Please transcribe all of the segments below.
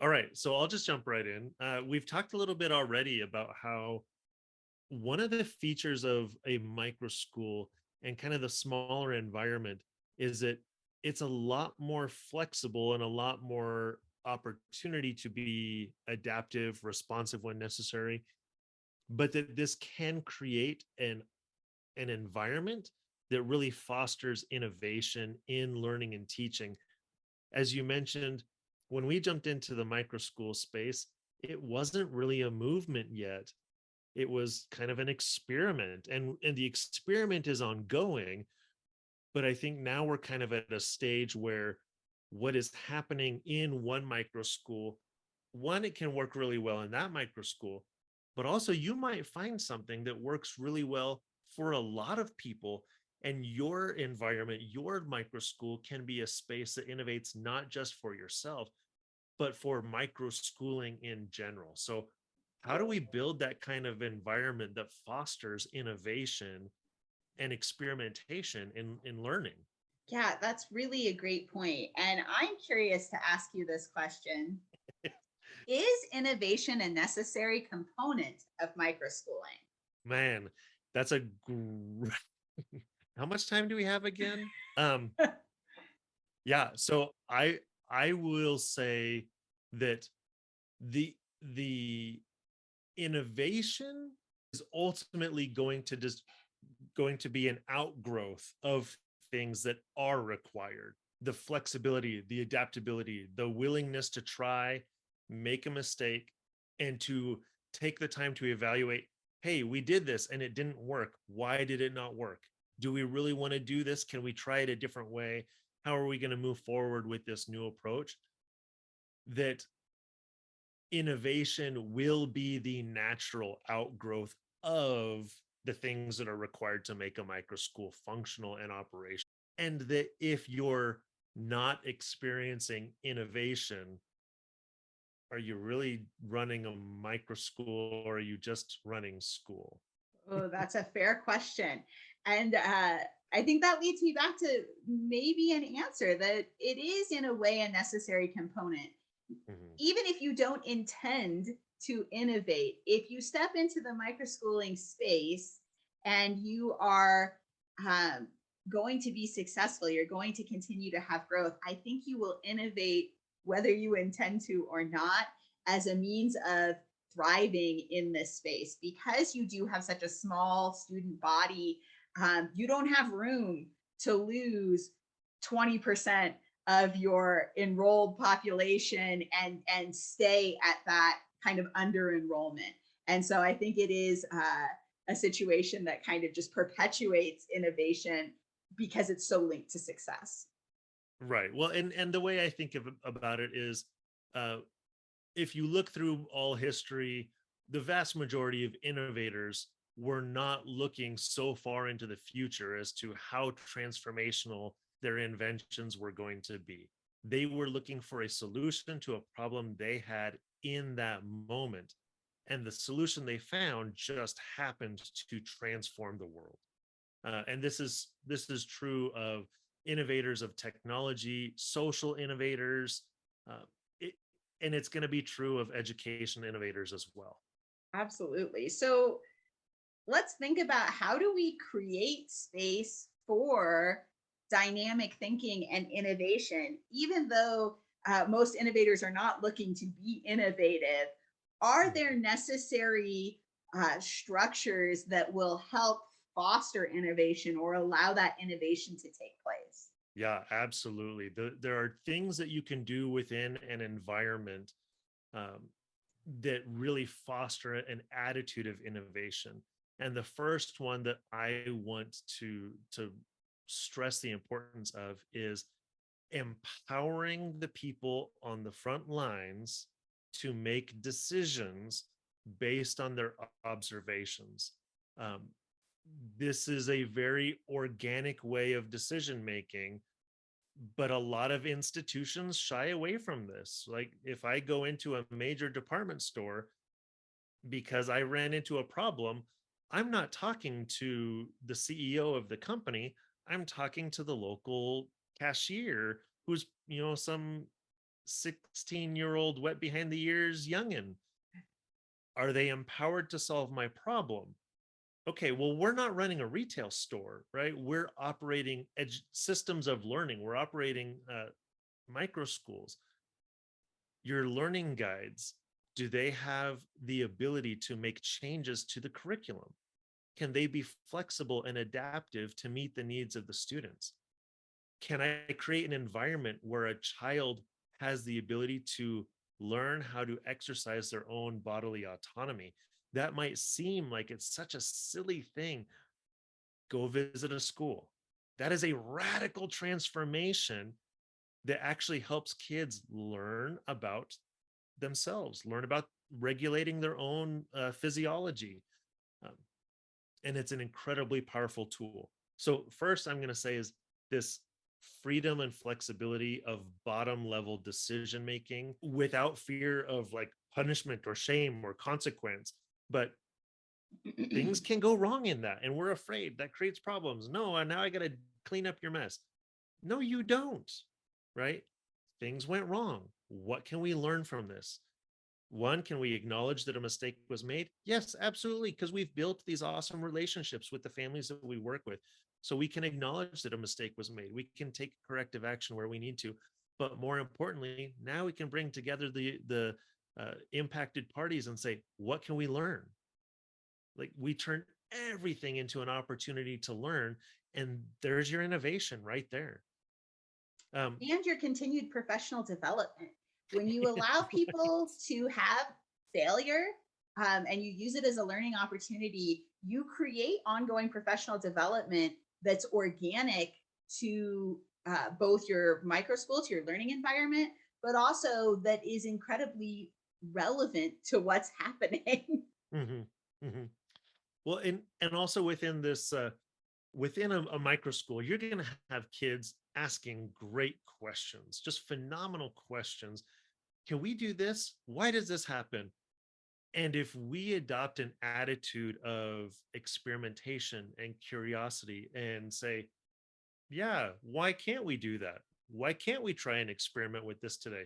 All right, so I'll just jump right in. We've talked a little bit already about how one of the features of a micro school and kind of the smaller environment is that it's a lot more flexible and a lot more opportunity to be adaptive, responsive when necessary, but that this can create an environment that really fosters innovation in learning and teaching. As you mentioned, when we jumped into the micro school space, it wasn't really a movement yet. It was kind of an experiment, and the experiment is ongoing, but I think now we're kind of at a stage where what is happening in one micro school, one, it can work really well in that micro school, but also you might find something that works really well for a lot of people. And your environment, your micro school can be a space that innovates not just for yourself, but for micro schooling in general. So, how do we build that kind of environment that fosters innovation and experimentation in learning? Yeah, that's really a great point. And I'm curious to ask you this question. Is innovation a necessary component of microschooling? Man, that's a great. How much time do we have again? Yeah, so I will say that the innovation is ultimately going to be an outgrowth of things that are required. The flexibility, the adaptability, the willingness to try, make a mistake, and to take the time to evaluate, hey, we did this and it didn't work. Why did it not work? Do we really want to do this? Can we try it a different way? How are we going to move forward with this new approach? That innovation will be the natural outgrowth of the things that are required to make a micro school functional and operational. And that if you're not experiencing innovation, are you really running a micro school or are you just running school? Oh, that's a fair question. And I think that leads me back to maybe an answer that it is, in a way, a necessary component. Mhm. Even if you don't intend to innovate, if you step into the microschooling space and you are um, going to be successful, you're going to continue to have growth, I think you will innovate whether you intend to or not, as a means of thriving in this space. Because you do have such a small student body, you don't have room to lose 20% of your enrolled population and stay at that kind of under enrollment. And so I think it is a situation that kind of just perpetuates innovation because it's so linked to success. Right. Well, and the way I think about it is, uh, if you look through all history, the vast majority of innovators were not looking so far into the future as to how transformational their inventions were going to be. They were looking for a solution to a problem they had in that moment. And the solution they found just happened to transform the world. And this is true of innovators of technology, social innovators, uh, it, and it's going to be true of education innovators as well. Absolutely. So let's think about, how do we create space for dynamic thinking and innovation, even though most innovators are not looking to be innovative? Are Mhm. there necessary structures that will help foster innovation or allow that innovation to take place? Yeah, absolutely. There are things that you can do within an environment, um, that really foster an attitude of innovation. And the first one that I want to stress the importance of is empowering the people on the front lines to make decisions based on their observations. Um, this is a very organic way of decision making, but a lot of institutions shy away from this. Like, if I go into a major department store because I ran into a problem, I'm not talking to the CEO of the company. I'm talking to the local cashier who's, some 16-year-old wet behind the ears youngin? Are they empowered to solve my problem? Okay, well, we're not running a retail store, right? We're operating systems of learning. We're operating micro schools. Your learning guides, do they have the ability to make changes to the curriculum? Can they be flexible and adaptive to meet the needs of the students? Can I create an environment where a child has the ability to learn how to exercise their own bodily autonomy? That might seem like it's such a silly thing. Go visit a school. That is a radical transformation that actually helps kids learn about themselves, learn about regulating their own physiology. Um, and it's an incredibly powerful tool. So, first, I'm going to say is this freedom and flexibility of bottom level decision making without fear of like punishment or shame or consequence. But things can go wrong in that. And we're afraid that creates problems. No, and now I got to clean up your mess. No, you don't. Right? Things went wrong. What can we learn from this? One, can we acknowledge that a mistake was made? Yes, absolutely, because we've built these awesome relationships with the families that we work with. So we can acknowledge that a mistake was made. We can take corrective action where we need to. But more importantly, now we can bring together the impacted parties and say, what can we learn? Like we turn everything into an opportunity to learn, and there's your innovation right there. Um, And your continued professional development. When you allow people to have failure and you use it as a learning opportunity, you create ongoing professional development that's organic to both your micro school, to your learning environment, but also that is incredibly relevant to what's happening. mhm, mhm. Well, and also within this within a micro school, you're going to have kids asking great questions, just phenomenal questions. Can we do this? Why does this happen? And if we adopt an attitude of experimentation and curiosity and say, yeah, why can't we do that? Why can't we try and experiment with this today?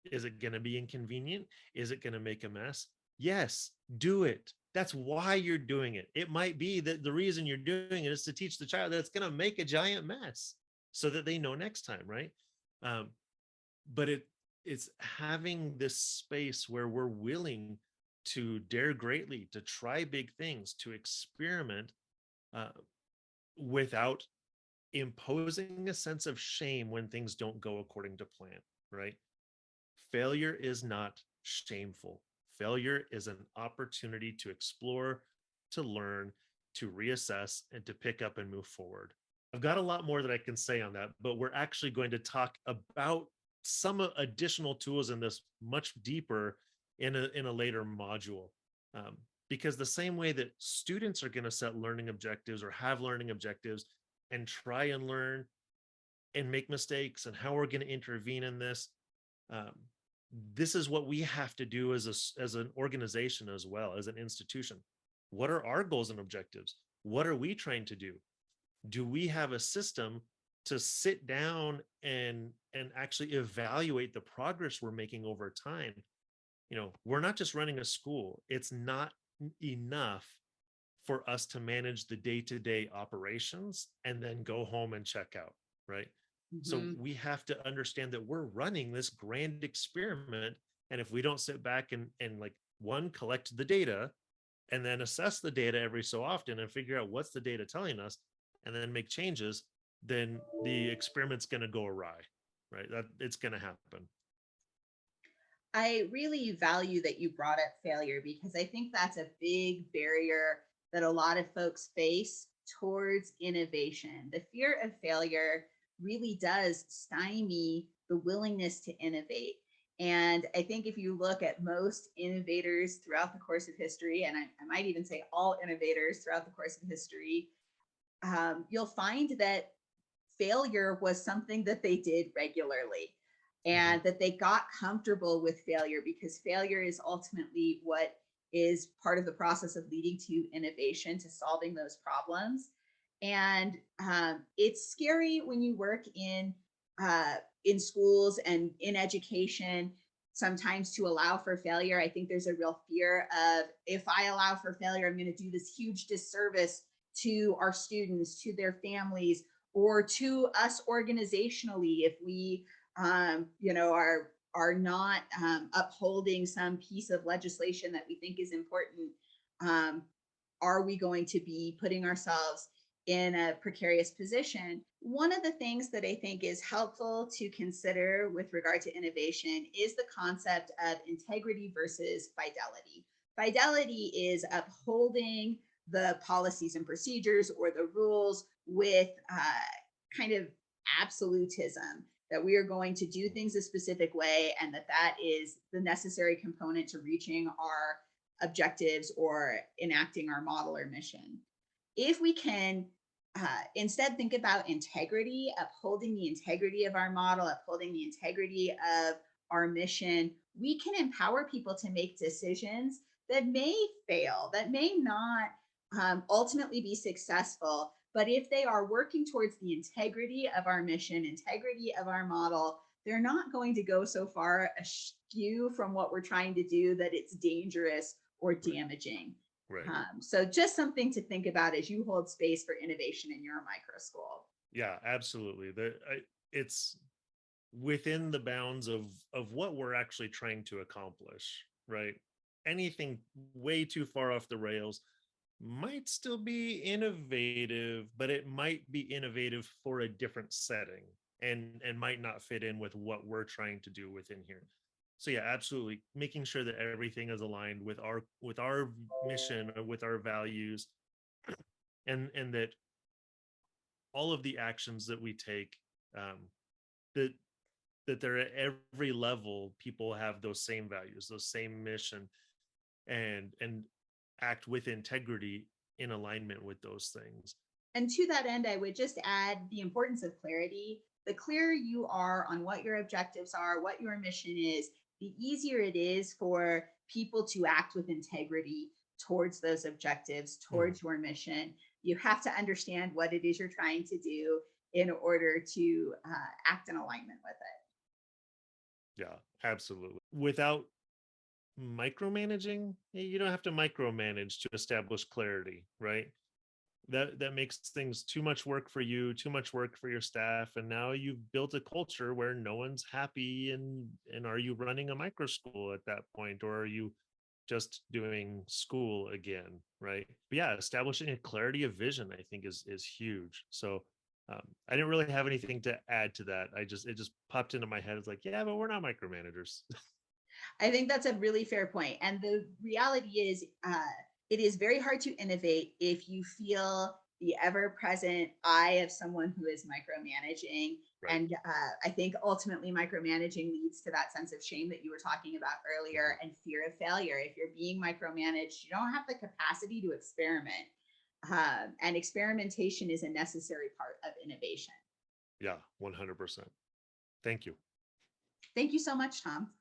Is it going to be inconvenient? Is it going to make a mess? Yes, do it. That's why you're doing it. It might be that the reason you're doing it is to teach the child that it's going to make a giant mess so that they know next time, right? Um, but it's having this space where we're willing to dare greatly, to try big things, to experiment uh, without imposing a sense of shame when things don't go according to plan, right? Failure is not shameful. Failure is an opportunity to explore, to learn, to reassess, and to pick up and move forward. I've got a lot more that I can say on that, but we're actually going to talk about some additional tools in this much deeper in a later module. Um, because the same way that students are going to set learning objectives or have learning objectives and try and learn and make mistakes and how we're going to intervene in this, um, this is what we have to do as an organization as well as an institution. What are our goals and objectives? What are we trying to do? Do we have a system to sit down and actually evaluate the progress we're making over time? We're not just running a school. It's not enough for us to manage the day-to-day operations and then go home and check out, right? So Mhm. we have to understand that we're running this grand experiment. And if we don't sit back and like one, collect the data and then assess the data every so often and figure out what's the data telling us and then make changes, then the experiment's going to go awry, right? That it's going to happen. I really value that you brought up failure because I think that's a big barrier that a lot of folks face towards innovation. The fear of failure really does stymie the willingness to innovate. And I think if you look at most innovators throughout the course of history, and I might even say all innovators throughout the course of history, you'll find that failure was something that they did regularly Mhm. and that they got comfortable with failure because failure is ultimately what is part of the process of leading to innovation, to solving those problems. And it's scary when you work in in schools and in education, sometimes to allow for failure. I think there's a real fear of, if I allow for failure, I'm going to do this huge disservice to our students, to their families, or to us organizationally if we, are not upholding some piece of legislation that we think is important. Um, are we going to be putting ourselves in a precarious position? One of the things that I think is helpful to consider with regard to innovation is the concept of integrity versus fidelity. Fidelity is upholding the policies and procedures or the rules with kind of absolutism, that we are going to do things a specific way and that that is the necessary component to reaching our objectives or enacting our model or mission. If we can instead think about integrity, upholding the integrity of our model, upholding the integrity of our mission, we can empower people to make decisions that may fail, that may not ultimately be successful. But if they are working towards the integrity of our mission, integrity of our model, they're not going to go so far askew from what we're trying to do that it's dangerous or Right. damaging. Right. So just something to think about as you hold space for innovation in your micro school. Yeah, absolutely. It's within the bounds of what we're actually trying to accomplish, right? Anything way too far off the rails might still be innovative, but it might be innovative for a different setting and might not fit in with what we're trying to do within here. So yeah, absolutely. Making sure that everything is aligned with our mission or with our values, and that all of the actions that we take, um, that that they're at every level, people have those same values, those same mission, and act with integrity in alignment with those things. And to that end, I would just add the importance of clarity. The clearer you are on what your objectives are, what your mission is, the easier it is for people to act with integrity towards those objectives, Mm, towards your mission. You have to understand what it is you're trying to do in order to act in alignment with it. yeah, absolutely. Without micromanaging, you don't have to micromanage to establish clarity, right? That makes things too much work for you, too much work for your staff, and now you've built a culture where no one's happy. And are you running a micro school at that point, or are you just doing school again, right? But yeah, establishing a clarity of vision, I think, is huge. So I didn't really have anything to add to that. It just popped into my head. It's like, yeah, but we're not micromanagers. I think that's a really fair point. And the reality is, it is very hard to innovate if you feel the ever present eye of someone who is micromanaging. Right. And I think ultimately micromanaging leads to that sense of shame that you were talking about Mhm. earlier and fear of failure. If you're being micromanaged, you don't have the capacity to experiment. And experimentation is a necessary part of innovation. Yeah, 100%. Thank you. Thank you so much, Tom.